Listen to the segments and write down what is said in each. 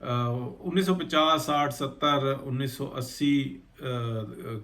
1950, 60, 70, 1980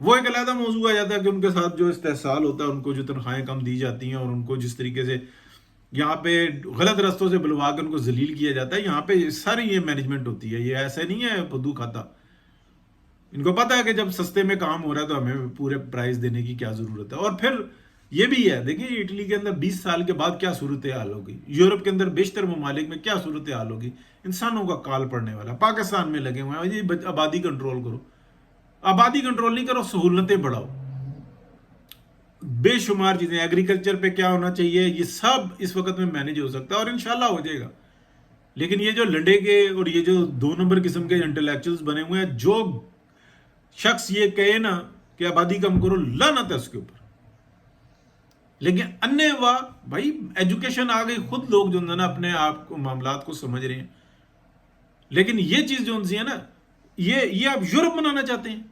وہ ایک علیحدہ موضوع آ جاتا ہے کہ ان کے ساتھ جو استحصال ہوتا ہے، ان کو جو تنخواہیں کم دی جاتی ہیں اور ان کو جس طریقے سے یہاں پہ غلط رستوں سے بلوا کے ان کو ذلیل کیا جاتا ہے، یہاں پہ ساری یہ مینجمنٹ ہوتی ہے، یہ ایسے نہیں ہے بدو کھاتا. ان کو پتا ہے کہ جب سستے میں کام ہو رہا ہے تو ہمیں پورے پرائز دینے کی کیا ضرورت ہے. اور پھر یہ بھی ہے، دیکھیں اٹلی کے اندر 20 سال کے بعد کیا صورتحال ہوگی، یورپ کے اندر بیشتر ممالک میں کیا صورتحال ہوگی. انسانوں کا کال پڑنے والا. پاکستان میں لگے ہوئے ہیں جی آبادی کنٹرول کرو. آبادی کنٹرول نہیں کرو، سہولتیں بڑھاؤ. بے شمار چیزیں ایگریکلچر پہ کیا ہونا چاہیے، یہ سب اس وقت میں مینج ہو سکتا ہے اور انشاءاللہ ہو جائے گا. لیکن یہ جو لنڈے کے اور یہ جو 2 نمبر قسم کے انٹلیکچوئلز بنے ہوئے ہیں، جو شخص یہ کہے نا کہ آبادی کم کرو، لعنت ہے اس کے اوپر. لیکن انے واہ بھائی ایجوکیشن آ گئی، خود لوگ جو ہے نا اپنے آپ کو معاملات کو سمجھ رہے ہیں. لیکن یہ چیز جو ان سے ہے نا، یہ آپ یورپ بنانا چاہتے ہیں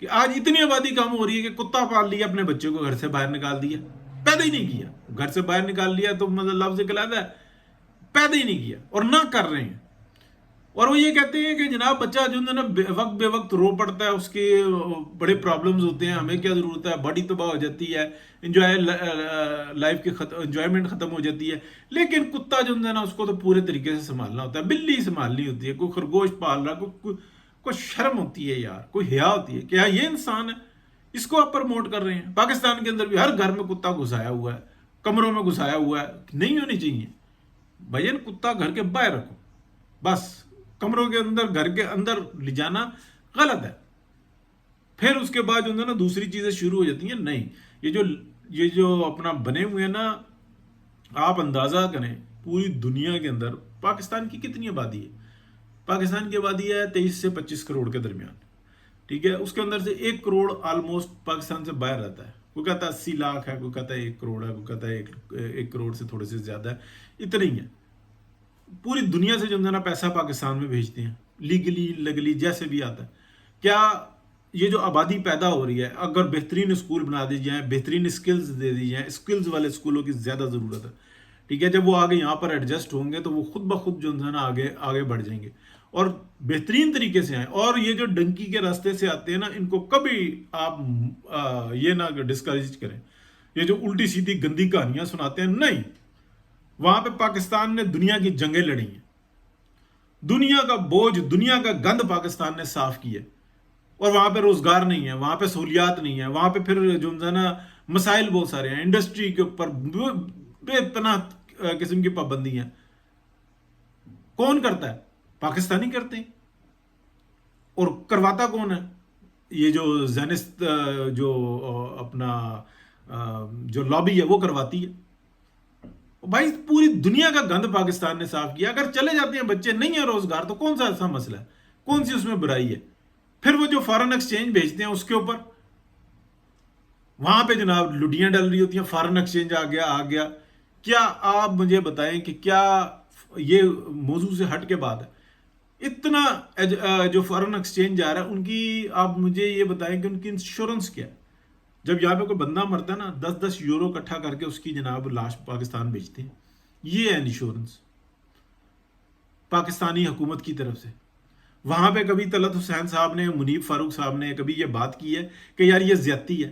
کہ آج اتنی آبادی کم ہو رہی ہے کہ کتا پال لیا، اپنے بچے کو گھر سے باہر نکال دیا، پیدا ہی نہیں کیا. گھر سے باہر نکال لیا تو مطلب لفظ کہلاتا ہے، پیدا ہی نہیں کیا اور نہ کر رہے ہیں. اور وہ یہ کہتے ہیں کہ جناب بچہ جو ہے نا وقت بے وقت رو پڑتا ہے، اس کے بڑے پرابلمز ہوتے ہیں، ہمیں کیا ضرورت ہے، باڈی تباہ ہو جاتی ہے، لائف کی انجوائمنٹ ختم ہو جاتی ہے. لیکن کتا جو ہے نا اس کو تو پورے طریقے سے سنبھالنا ہوتا ہے، بلی سنبھالنی ہوتی ہے، کوئی خرگوش پال رہا، کوئی شرم ہوتی ہے یار، کوئی حیا ہوتی ہے. کیا یہ انسان ہے؟ اس کو آپ پرموٹ کر رہے ہیں. پاکستان کے اندر بھی ہر گھر میں کتا گھسایا ہوا ہے، کمروں میں گھسایا ہوا ہے. نہیں ہونی چاہیے بھائی، کتا گھر کے باہر رکھو بس. کمروں کے اندر، گھر کے اندر لے جانا غلط ہے. پھر اس کے بعد جو ہے نا دوسری چیزیں شروع ہو جاتی ہیں. نہیں، یہ جو اپنا بنے ہوئے ہیں نا، آپ اندازہ کریں پوری دنیا کے اندر پاکستان کی کتنی آبادی ہے. پاکستان کی آبادی ہے 23 سے 25 کروڑ کے درمیان. ٹھیک ہے، اس کے اندر سے 1 کروڑ آلموسٹ پاکستان سے باہر رہتا ہے. کوئی کہتا ہے 80 لاکھ ہے، کوئی کہتا ہے 1 کروڑ ہے، کوئی کہتا ہے 1 کروڑ سے تھوڑے سے زیادہ ہے. اتنا ہی ہے. پوری دنیا سے جو ہے نا پیسہ پاکستان میں بھیجتے ہیں، لیگلی لگلی جیسے بھی آتا ہے. کیا یہ جو آبادی پیدا ہو رہی ہے، اگر بہترین اسکول بنا دی جائیں، بہترین اسکلز دے دی جائیں، اسکلز والے اسکولوں کی زیادہ ضرورت ہے. ٹھیک ہے، جب وہ آگے یہاں پر ایڈجسٹ ہوں گے تو وہ خود بخود جو ہے نا آگے بڑھ جائیں گے اور بہترین طریقے سے آئیں. اور یہ جو ڈنکی کے راستے سے آتے ہیں نا، ان کو کبھی آپ یہ نہ ڈسکریج کریں. یہ جو الٹی سیدھی گندی کہانیاں سناتے ہیں، نہیں. وہاں پہ پاکستان نے دنیا کی جنگیں لڑی ہیں، دنیا کا بوجھ، دنیا کا گند پاکستان نے صاف کیا. اور وہاں پہ روزگار نہیں ہے، وہاں پہ سہولیات نہیں ہے، وہاں پہ پھر جو ہے نا مسائل بہت سارے ہیں. انڈسٹری کے اوپر بے پناہ قسم کی پابندی ہیں. کون کرتا ہے؟ پاکستانی کرتے ہیں. اور کرواتا کون ہے؟ یہ جو زینسٹ جو اپنا جو لابی ہے وہ کرواتی ہے. بھائی پوری دنیا کا گند پاکستان نے صاف کیا. اگر چلے جاتے ہیں بچے، نہیں ہے روزگار، تو کون سا ایسا مسئلہ ہے؟ کون سی اس میں برائی ہے؟ پھر وہ جو فارن ایکسچینج بھیجتے ہیں اس کے اوپر، وہاں پہ جناب لڈیاں ڈل رہی ہوتی ہیں. فارن ایکسچینج آ گیا. کیا آپ مجھے بتائیں کہ کیا یہ موضوع سے ہٹ کے بات ہے؟ اتنا جو فارن ایکسچینج جا رہا ہے، ان کی آپ مجھے یہ بتائیں کہ ان کی انشورنس کیا ہے؟ جب یہاں پہ کوئی بندہ مرتا ہے نا، 10 یورو اکٹھا کر کے اس کی جناب لاش پاکستان بھیجتے ہیں. یہ ہے انشورنس پاکستانی حکومت کی طرف سے. وہاں پہ کبھی طلعت حسین صاحب نے، منیب فاروق صاحب نے کبھی یہ بات کی ہے کہ یار یہ زیادتی ہے؟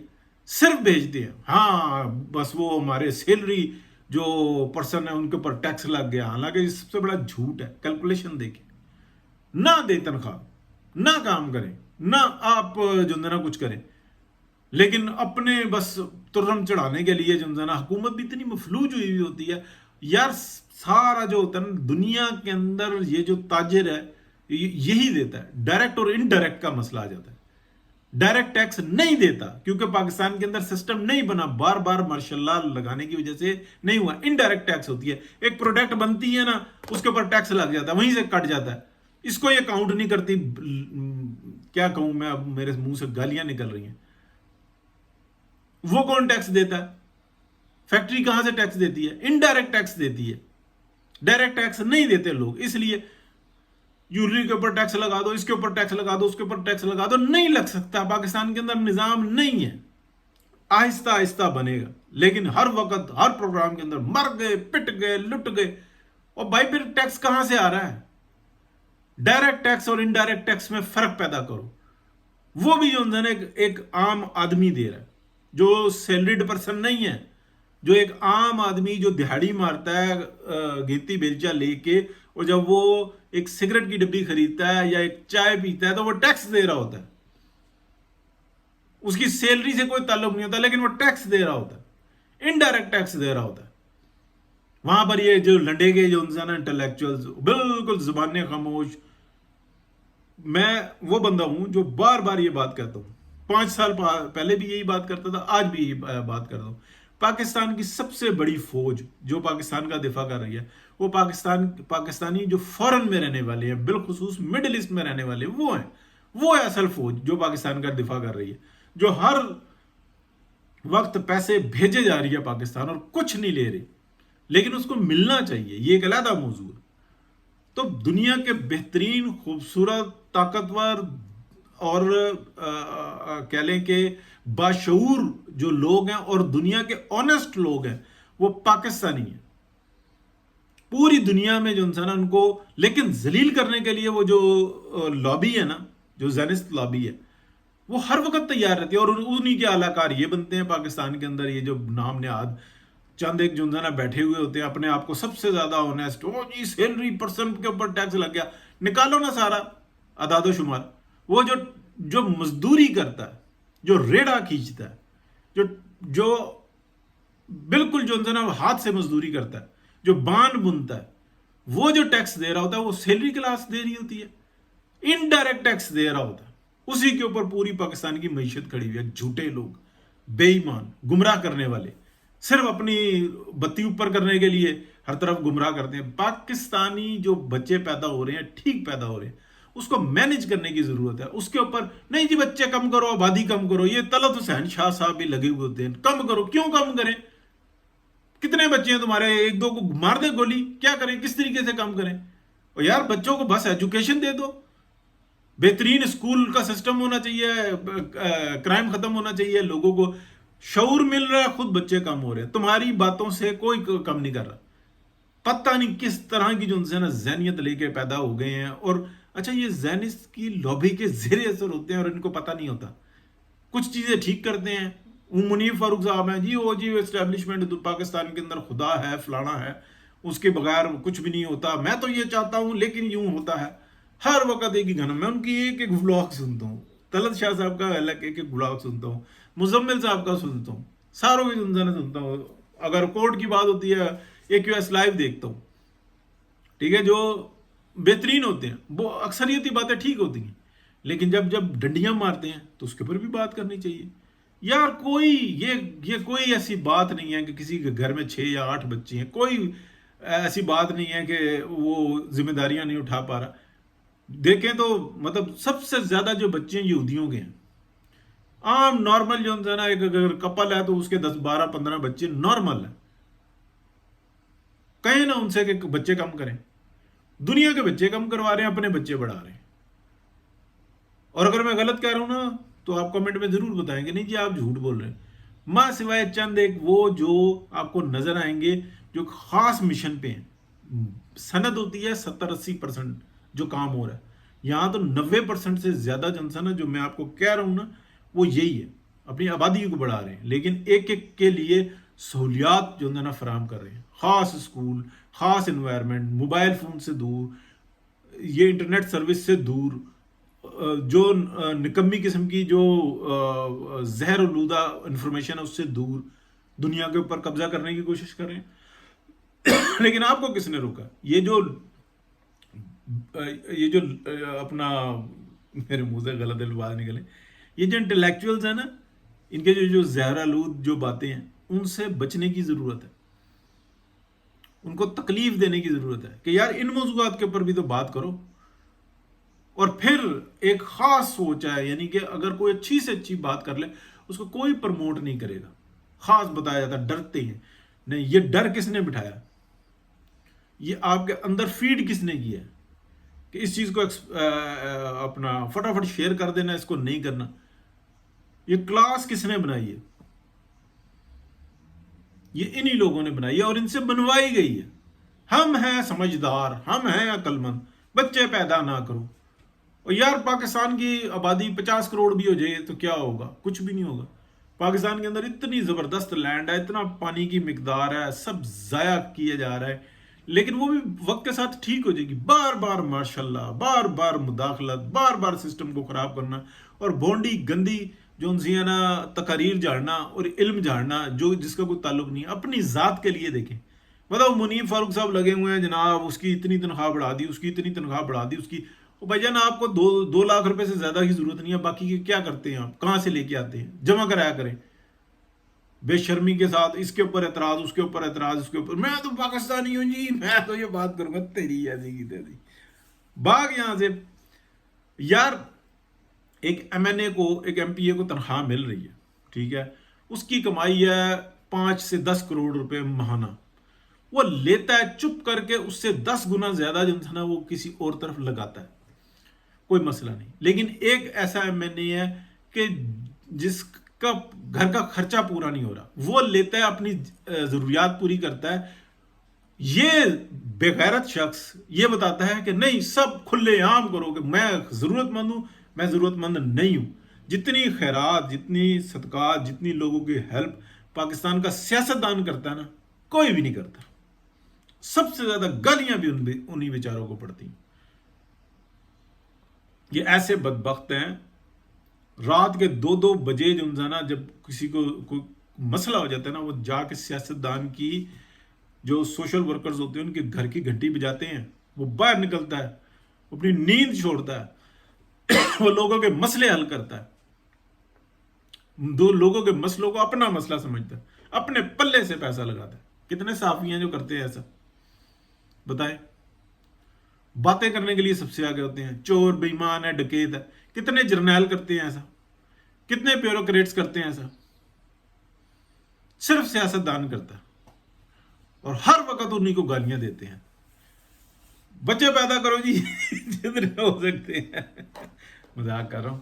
صرف بھیجتے ہیں. ہاں بس وہ ہمارے سیلری جو پرسن ہے ان کے اوپر ٹیکس لگ گیا. حالانکہ یہ سب سے بڑا جھوٹ ہے. کیلکولیشن دیکھیں، نہ دیں تنخواہ، نہ کام کریں، نہ آپ جو ہے نا کچھ کریں، لیکن اپنے بس ترم چڑھانے کے لیے جو ہے نا حکومت بھی اتنی مفلوج ہوئی ہوتی ہے یار. سارا جو ہوتا ہے نا دنیا کے اندر، یہ جو تاجر ہے یہی دیتا ہے. ڈائریکٹ اور انڈائریکٹ کا مسئلہ آ جاتا ہے. ڈائریکٹ ٹیکس نہیں دیتا کیونکہ پاکستان کے اندر سسٹم نہیں بنا، بار بار ماشاء اللہ لگانے کی وجہ سے نہیں ہوا. انڈائریکٹ ٹیکس ہوتی ہے، ایک پروڈکٹ بنتی ہے نا، اس کے اوپر ٹیکس لگ جاتا ہے، وہیں سے کٹ جاتا ہے. اس کو یہ کاؤنٹ نہیں کرتی. کیا کہوں میں، اب میرے منہ سے گالیاں نکل رہی ہیں. وہ کون ٹیکس دیتا ہے؟ فیکٹری کہاں سے ٹیکس دیتی ہے؟ انڈائریکٹ ٹیکس دیتی ہے. ڈائریکٹ ٹیکس نہیں دیتے لوگ، اس لیے یورینی کے اوپر ٹیکس لگا دو، اس کے اوپر ٹیکس لگا دو، اس کے اوپر ٹیکس لگا دو. نہیں لگ سکتا. پاکستان کے اندر نظام نہیں ہے. آہستہ آہستہ بنے گا، لیکن ہر وقت ہر پروگرام کے اندر مر گئے، پٹ گئے، لٹ گئے. اور بھائی پھر ٹیکس کہاں سے آ رہا ہے؟ ڈائریکٹ ٹیکس اور انڈائریکٹ ٹیکس میں فرق پیدا کرو. وہ بھی جو ہے ایک عام آدمی دے رہا ہے، جو سیلریڈ پرسن نہیں ہے، جو ایک عام آدمی جو دہاڑی مارتا ہے گیتی بیلچا لے کے، اور جب وہ ایک سگریٹ کی ڈبی خریدتا ہے یا ایک چائے پیتا ہے تو وہ ٹیکس دے رہا ہوتا ہے. اس کی سیلری سے کوئی تعلق نہیں ہوتا لیکن وہ ٹیکس دے رہا ہوتا ہے، انڈائریکٹ ٹیکس دے رہا ہوتا ہے. وہاں پر یہ جو لنڈے کے جو انسان انٹلیکچوئلز بالکل زبانیں خاموش. میں وہ بندہ ہوں جو بار بار یہ بات کہتا ہوں، 5 سال پہلے بھی یہی بات کرتا تھا، آج بھی یہی بات کرتا ہوں. پاکستان کی سب سے بڑی فوج جو پاکستان کا دفاع کر رہی ہے، وہ پاکستانی جو فورن میں رہنے والے ہیں، بالخصوص مڈل ایسٹ میں رہنے والے وہ ہیں. وہ ہے اصل فوج جو پاکستان کا دفاع کر رہی ہے، جو ہر وقت پیسے بھیجے جا رہی ہے پاکستان اور کچھ نہیں لے رہی، لیکن اس کو ملنا چاہیے. یہ ایک علیحدہ موضوع ہے. تو دنیا کے بہترین، خوبصورت، طاقتور اور کہہ لیں کہ باشعور جو لوگ ہیں اور دنیا کے آنےسٹ لوگ ہیں وہ پاکستانی ہیں. پوری دنیا میں جو انسان ان کو لیکن ذلیل کرنے کے لیے وہ جو لابی ہے نا، جو زینسٹ لابی ہے، وہ ہر وقت تیار رہتی ہے. اور انہی کے اعلی کار یہ بنتے ہیں پاکستان کے اندر، یہ جو نام نہاد چند ایک جو نا بیٹھے ہوئے ہوتے ہیں اپنے آپ کو سب سے زیادہ آنےسٹ. او جی سیلری پرسنٹ کے اوپر ٹیکس لگ گیا، نکالو نا سارا اعداد و شمار. وہ جو مزدوری کرتا ہے، جو ریڑا کھینچتا ہے، جو بالکل جو نا ہاتھ سے مزدوری کرتا ہے، جو بان بنتا ہے، وہ جو ٹیکس دے رہا ہوتا ہے وہ سیلری کلاس دے رہی ہوتی ہے، انڈائریکٹ ٹیکس دے رہا ہوتا ہے. اسی کے اوپر پوری پاکستان کی معیشت کھڑی ہوئی ہے. جھوٹے لوگ، بے ایمان، گمراہ کرنے والے، صرف اپنی بتی اوپر کرنے کے لیے ہر طرف گمراہ کرتے ہیں. پاکستانی جو بچے پیدا ہو رہے ہیں ٹھیک پیدا ہو رہے ہیں، اس کو مینج کرنے کی ضرورت ہے. اس کے اوپر نہیں جی بچے کم کرو، آبادی کم کرو. یہ طلعت حسین شاہ صاحب بھی لگے ہوئے ہوتے ہیں، کم کرو. کیوں کم کریں؟ کتنے بچے ہیں تمہارے؟ ایک دو کو مار دے گولی، کیا کریں؟ کس طریقے سے کم کریں؟ اور یار بچوں کو بس ایجوکیشن دے دو. بہترین اسکول کا سسٹم ہونا چاہیے، کرائم ختم ہونا چاہیے، لوگوں کو شعور مل رہا ہے، خود بچے کم ہو رہے ہیں. تمہاری باتوں سے کوئی کم نہیں کر رہا. پتہ نہیں کس طرح کی جو انسان ذہنیت لے کے پیدا ہو گئے ہیں. اور اچھا یہ ذہنسٹ کی لابی کے زیر اثر ہوتے ہیں اور ان کو پتہ نہیں ہوتا. کچھ چیزیں ٹھیک کرتے ہیں. منیب فاروق صاحب ہیں جی، وہ جی اسٹیبلشمنٹ پاکستان کے اندر خدا ہے، فلانا ہے، اس کے بغیر کچھ بھی نہیں ہوتا، میں تو یہ چاہتا ہوں لیکن یوں ہوتا ہے. ہر وقت ایک ہی گانا. میں ان کی ایک ایک ولاگ سنتا ہوں. طلعت شاہ صاحب کا الگ ایک ایک ولاگ سنتا ہوں، مزمل صاحب کا سنتا ہوں، ساروں کی سنتا ہوں. اگر کورٹ کی بات ہوتی ہے AQS لائیو دیکھتا ہوں. ٹھیک ہے، جو بہترین ہوتے ہیں وہ اکثریتی باتیں ٹھیک ہوتی ہیں، لیکن جب ڈنڈیاں مارتے ہیں تو اس کے اوپر بھی بات کرنی چاہیے. یار کوئی یہ کوئی ایسی بات نہیں ہے کہ کسی کے گھر میں 6 یا 8 بچے ہیں، کوئی ایسی بات نہیں ہے کہ وہ ذمہ داریاں نہیں اٹھا پا رہا. دیکھیں تو مطلب سب سے زیادہ جو بچے ہیں یہودیوں کے ہیں. عام نارمل جو ہے نا، ایک اگر کپل ہے تو اس کے 10 12 15 بچے نارمل ہیں. کہیں نہ ان سے کہ بچے کم کریں. دنیا کے بچے کم کروا رہے ہیں، اپنے بچے بڑھا رہے ہیں. اور اگر میں غلط کہہ رہا ہوں نا تو آپ کمنٹ میں ضرور بتائیں گے نہیں جی آپ جھوٹ بول رہے ہیں. ماں سوائے چند ایک وہ جو آپ کو نظر آئیں گے جو خاص مشن پہ ہیں. سند ہوتی ہے 70-80% جو کام ہو رہا ہے. یہاں تو 90% سے زیادہ جنسن ہے جو میں آپ کو کہہ رہا ہوں نا، وہ یہی ہے، اپنی آبادی کو بڑھا رہے ہیں لیکن ایک ایک کے لیے سہولیات جو ہے نا فراہم کر رہے ہیں. خاص اسکول، خاص انوائرمنٹ، موبائل فون سے دور، یہ انٹرنیٹ سروس سے دور، جو نکمی قسم کی جو زہر آلودہ انفارمیشن ہے اس سے دور دنیا کے اوپر قبضہ کرنے کی کوشش کر رہے ہیں. لیکن آپ کو کس نے روکا؟ یہ جو اپنا میرے منہ سے غلط الفاظ نکلے، یہ جو انٹلیکچوئلز ہیں نا، ان کے جو زہر آلود جو باتیں ہیں ان سے بچنے کی ضرورت ہے. ان کو تکلیف دینے کی ضرورت ہے کہ یار ان موضوعات کے اوپر بھی تو بات کرو. اور پھر ایک خاص سوچ ہے، یعنی کہ اگر کوئی اچھی سے اچھی بات کر لے اس کو کوئی پرموٹ نہیں کرے گا. خاص بتایا جاتا ہے، ڈرتے ہیں. نہیں، یہ ڈر کس نے بٹھایا؟ یہ آپ کے اندر فیڈ کس نے کیا کہ اس چیز کو اپنا فٹافٹ شیئر کر دینا، اس کو نہیں کرنا؟ یہ کلاس کس نے بنائی ہے؟ یہ انہی لوگوں نے بنائی ہے اور ان سے بنوائی گئی ہے. ہم ہیں سمجھدار، ہم ہیں عقل مند، بچے پیدا نہ کرو. اور یار پاکستان کی آبادی 50 کروڑ بھی ہو جائے تو کیا ہوگا؟ کچھ بھی نہیں ہوگا. پاکستان کے اندر اتنی زبردست لینڈ ہے، اتنا پانی کی مقدار ہے، سب ضائع کیا جا رہا ہے، لیکن وہ بھی وقت کے ساتھ ٹھیک ہو جائے گی. بار بار ماشاءاللہ، بار بار مداخلت، بار بار سسٹم کو خراب کرنا، اور بونڈی گندی جو ان سے ہے نا تقاریر جھاڑنا اور علم جھاڑنا جو جس کا کوئی تعلق نہیں ہے. اپنی ذات کے لیے دیکھیں. بتاؤ منیب فاروق صاحب لگے ہوئے ہیں جناب، اس کی اتنی تنخواہ بڑھا دی، اس کی اتنی تنخواہ بڑھا دی، اس کی. بھائی جان آپ کو 2 لاکھ روپے سے زیادہ کی ضرورت نہیں ہے، باقی کی کیا کرتے ہیں آپ؟ کہاں سے لے کے آتے ہیں؟ جمع کرایا کریں بے شرمی کے ساتھ. اس کے اوپر اعتراض، اس کے اوپر اعتراض، اس کے اوپر میں تو پاکستانی ہوں جی، میں تو یہ بات کروں گا. تیری ایسی کی تیری بھاگ یہاں سے. یار ایک ایم این اے کو، ایک ایم پی اے کو تنخواہ مل رہی ہے، ٹھیک ہے، اس کی کمائی ہے 5 سے 10 کروڑ روپے ماہانہ. وہ لیتا ہے چپ کر کے، اس سے 10 گنا زیادہ جو ہے نا وہ کسی اور طرف لگاتا ہے. کوئی مسئلہ نہیں. لیکن ایک ایسا ایم این اے ہے کہ جس کا گھر کا خرچہ پورا نہیں ہو رہا، وہ لیتا ہے اپنی ضروریات پوری کرتا ہے. یہ بےغیرت شخص یہ بتاتا ہے کہ نہیں سب کھلے عام کرو، کہ میں ضرورت مند ہوں، میں ضرورت مند نہیں ہوں. جتنی خیرات، جتنی صدقات، جتنی لوگوں کی ہیلپ پاکستان کا سیاست دان کرتا ہے نا، کوئی بھی نہیں کرتا. سب سے زیادہ گالیاں بھی انہی بیچاروں کو پڑتی ہیں. یہ ایسے بدبخت ہیں، رات کے 2 2 بجے جو ہے نا جب کسی کو کوئی مسئلہ ہو جاتا ہے نا، وہ جا کے سیاست دان کی جو سوشل ورکرز ہوتے ہیں ان کے گھر کی گھنٹی بجاتے ہیں. وہ باہر نکلتا ہے، وہ اپنی نیند چھوڑتا ہے، وہ لوگوں کے مسئلے حل کرتا ہے، دو لوگوں کے مسئلوں کو اپنا مسئلہ سمجھتا ہے، اپنے پلے سے پیسہ لگاتا ہے. کتنے صحافی ہیں جو کرتے ہیں ایسا؟ بتائیں. باتیں کرنے کے لیے سب سے آگے ہوتے ہیں، چور بےایمان ہے، ڈکیت ہے. کتنے جرنیل کرتے ہیں ایسا؟ کتنے بیوروکریٹس کرتے ہیں ایسا؟ صرف سیاست دان کرتا ہے اور ہر وقت انہیں کو گالیاں دیتے ہیں. بچے پیدا کرو جی جتنے ہو سکتے ہیں. مذاق کر رہا ہوں.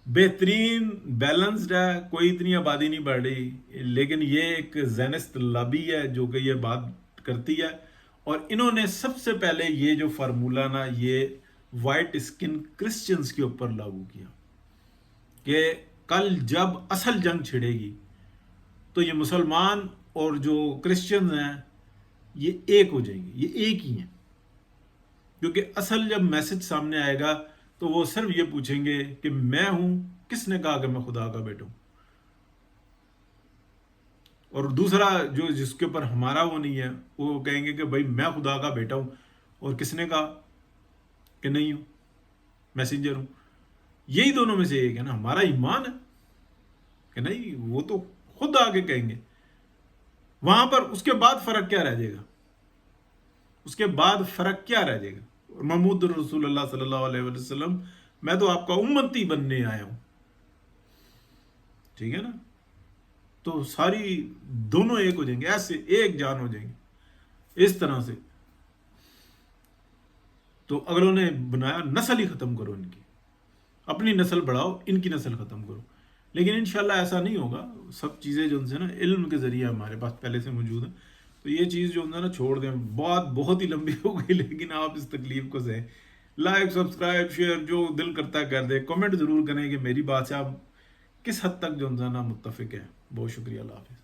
بہترین بیلنسڈ ہے، کوئی اتنی آبادی نہیں بڑھ رہی، لیکن یہ ایک زینسٹ لابی ہے جو کہ یہ بات کرتی ہے. اور انہوں نے سب سے پہلے یہ جو فارمولہ نا یہ وائٹ اسکن کرسچنز کے اوپر لاگو کیا کہ کل جب اصل جنگ چھڑے گی تو یہ مسلمان اور جو کرسچنز ہیں یہ ایک ہو جائیں گے، یہ ایک ہی ہیں. کیونکہ اصل جب میسج سامنے آئے گا تو وہ صرف یہ پوچھیں گے کہ میں ہوں، کس نے کہا کہ میں خدا کا بیٹا ہوں؟ اور دوسرا جو جس کے اوپر ہمارا وہ نہیں ہے وہ کہیں گے کہ بھائی میں خدا کا بیٹا ہوں، اور کس نے کہا کہ نہیں ہوں، میسنجر ہوں. یہی دونوں میں سے ایک ہے نا. ہمارا ایمان ہے کہ نہیں، وہ تو خود آگے کہیں گے. وہاں پر اس کے بعد فرق کیا رہ جائے گا؟ اس کے بعد فرق کیا رہ جائے گا؟ محمود رسول اللہ صلی اللہ علیہ وسلم، میں تو آپ کا امتی بننے آیا ہوں. ٹھیک ہے نا. تو ساری دونوں ایک ہو جائیں گے، ایسے ایک جان ہو جائیں گے اس طرح سے. تو اگر انہوں نے بنایا نسل ہی ختم کرو ان کی، اپنی نسل بڑھاؤ، ان کی نسل ختم کرو. لیکن انشاءاللہ ایسا نہیں ہوگا. سب چیزیں جو ان سے نا علم کے ذریعے ہمارے پاس پہلے سے موجود ہیں. تو یہ چیز جو ہے نا چھوڑ دیں. بات بہت ہی لمبی ہو گئی، لیکن آپ اس تکلیف کو سہیں. لائک، سبسکرائب، شیئر جو دل کرتا ہے کر دے. کمنٹ ضرور کریں کہ میری بات سے آپ کس حد تک جو ہے نا متفق ہیں. بہت شکریہ. اللہ حافظ.